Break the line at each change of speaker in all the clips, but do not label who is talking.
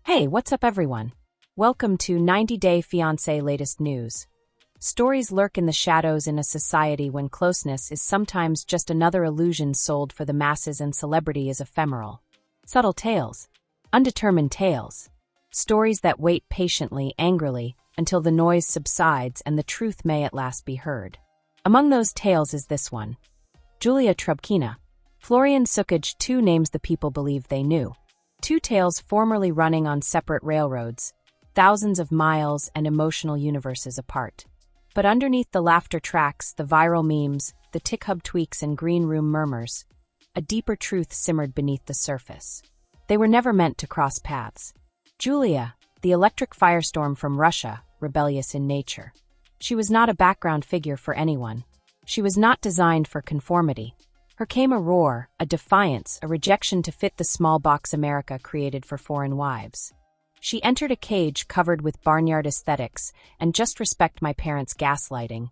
Hey, what's up everyone? Welcome to 90-Day Fiancé latest news. Stories lurk in the shadows in a society when closeness is sometimes just another illusion sold for the masses and celebrity is ephemeral. Subtle tales. Undetermined tales. Stories that wait patiently, angrily, until the noise subsides and the truth may at last be heard. Among those tales is this one. Julia Trubkina. Florian Sukic, two names the people believe they knew. Two tales formerly running on separate railroads, thousands of miles and emotional universes apart. But underneath the laughter tracks, the viral memes, the tick-hub tweaks and green room murmurs, a deeper truth simmered beneath the surface. They were never meant to cross paths. Julia, the electric firestorm from Russia, rebellious in nature. She was not a background figure for anyone. She was not designed for conformity. Her came a roar, a defiance, a rejection to fit the small box America created for foreign wives. She entered a cage covered with barnyard aesthetics and just respect my parents' gaslighting.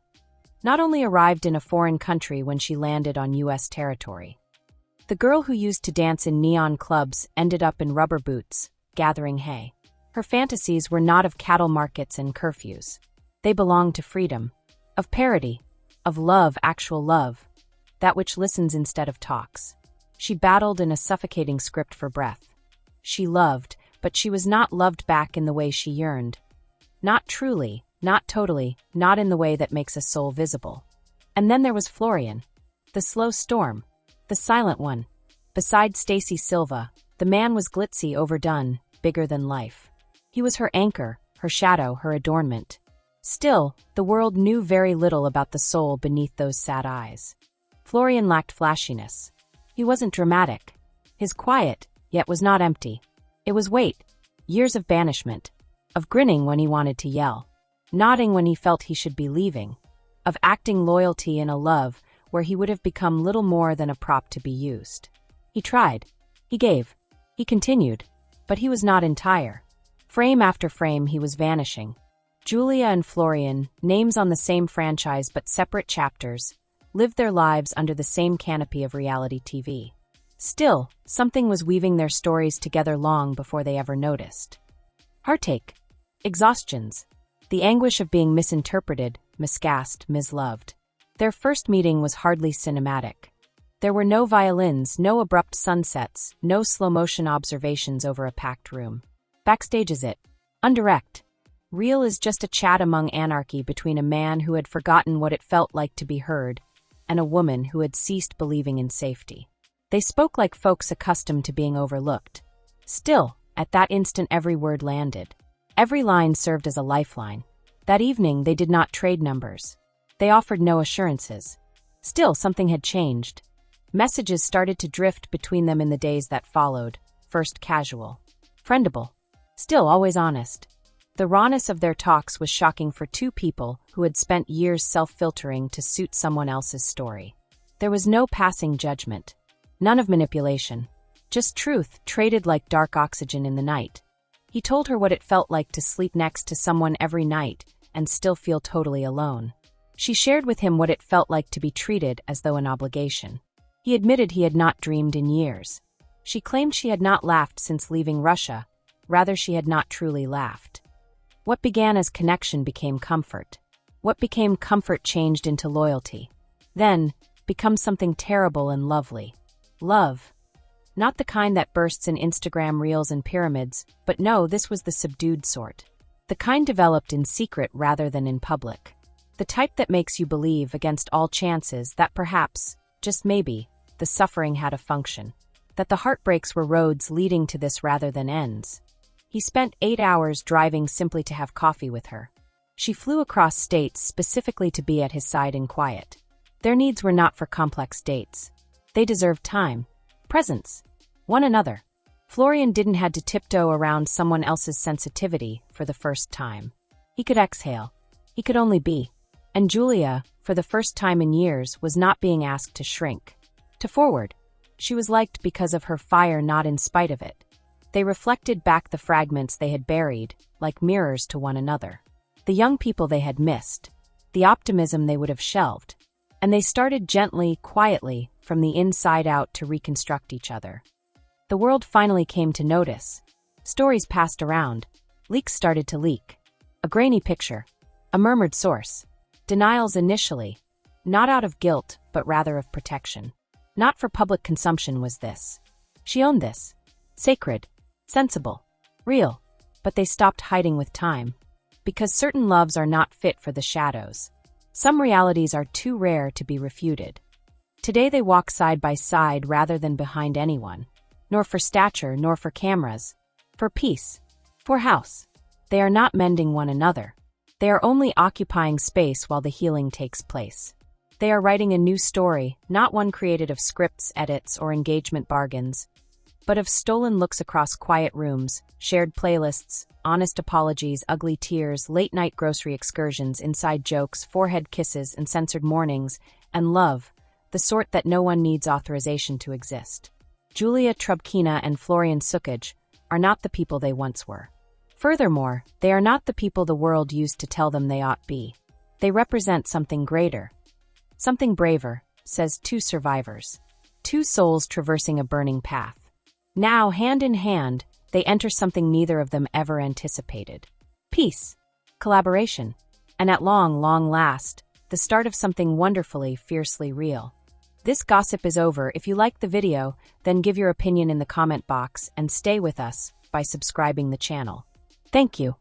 Not only arrived in a foreign country when she landed on U.S. territory. The girl who used to dance in neon clubs ended up in rubber boots, gathering hay. Her fantasies were not of cattle markets and curfews. They belonged to freedom, of parity, of love, actual love. That which listens instead of talks. She battled in a suffocating script for breath. She loved, but she was not loved back in the way she yearned. Not truly, not totally, not in the way that makes a soul visible. And then there was Florian. The slow storm. The silent one. Beside Stacy Silva, the man was glitzy, overdone, bigger than life. He was her anchor, her shadow, her adornment. Still, the world knew very little about the soul beneath those sad eyes. Florian lacked flashiness. He wasn't dramatic. His quiet, yet was not empty. It was weight, years of banishment, of grinning when he wanted to yell, nodding when he felt he should be leaving, of acting loyalty in a love where he would have become little more than a prop to be used. He tried. He gave. He continued. But he was not entire. Frame after frame he was vanishing. Julia and Florian, names on the same franchise but separate chapters, lived their lives under the same canopy of reality TV. Still, something was weaving their stories together long before they ever noticed. Heartache, exhaustions, the anguish of being misinterpreted, miscast, misloved. Their first meeting was hardly cinematic. There were no violins, no abrupt sunsets, no slow-motion observations over a packed room. Backstage is it. Undirect. Real is just a chat among anarchy between a man who had forgotten what it felt like to be heard and a woman who had ceased believing in safety. They spoke like folks accustomed to being overlooked. Still, at that instant every word landed. Every line served as a lifeline. That evening they did not trade numbers. They offered no assurances. Still, something had changed. Messages started to drift between them in the days that followed, first casual, friendable, still always honest. The rawness of their talks was shocking for two people who had spent years self-filtering to suit someone else's story. There was no passing judgment, none of manipulation, just truth traded like dark oxygen in the night. He told her what it felt like to sleep next to someone every night and still feel totally alone. She shared with him what it felt like to be treated as though an obligation. He admitted he had not dreamed in years. She claimed she had not laughed since leaving Russia, rather she had not truly laughed. What began as connection became comfort. What became comfort changed into loyalty. Then, becomes something terrible and lovely. Love. Not the kind that bursts in Instagram reels and pyramids, but no, this was the subdued sort. The kind developed in secret rather than in public. The type that makes you believe against all chances that perhaps, just maybe, the suffering had a function. That the heartbreaks were roads leading to this rather than ends. He spent 8 hours driving simply to have coffee with her. She flew across states specifically to be at his side in quiet. Their needs were not for complex dates. They deserved time, presence, one another. Florian didn't have to tiptoe around someone else's sensitivity for the first time. He could exhale. He could only be. And Julia, for the first time in years, was not being asked to shrink, to forward. She was liked because of her fire, not in spite of it. They reflected back the fragments they had buried, like mirrors to one another. The young people they had missed, the optimism they would have shelved, and they started gently, quietly, from the inside out to reconstruct each other. The world finally came to notice. Stories passed around. Leaks started to leak. A grainy picture. A murmured source. Denials initially. Not out of guilt, but rather of protection. Not for public consumption was this. She owned this. Sacred. Sensible. Real. But they stopped hiding with time. Because certain loves are not fit for the shadows. Some realities are too rare to be refuted. Today they walk side by side rather than behind anyone. Nor for stature, nor for cameras. For peace. For house. They are not mending one another. They are only occupying space while the healing takes place. They are writing a new story, not one created of scripts, edits, or engagement bargains, but of stolen looks across quiet rooms, shared playlists, honest apologies, ugly tears, late-night grocery excursions, inside jokes, forehead kisses, and censored mornings, and love, the sort that no one needs authorization to exist. Julia Trubkina and Florian are not the people they once were. Furthermore, they are not the people the world used to tell them they ought be. They represent something greater. Something braver, says two survivors. Two souls traversing a burning path. Now, hand in hand, they enter something neither of them ever anticipated. Peace. Collaboration. And at long, long last, the start of something wonderfully, fiercely real. This gossip is over. If you liked the video, then give your opinion in the comment box and stay with us by subscribing the channel. Thank you.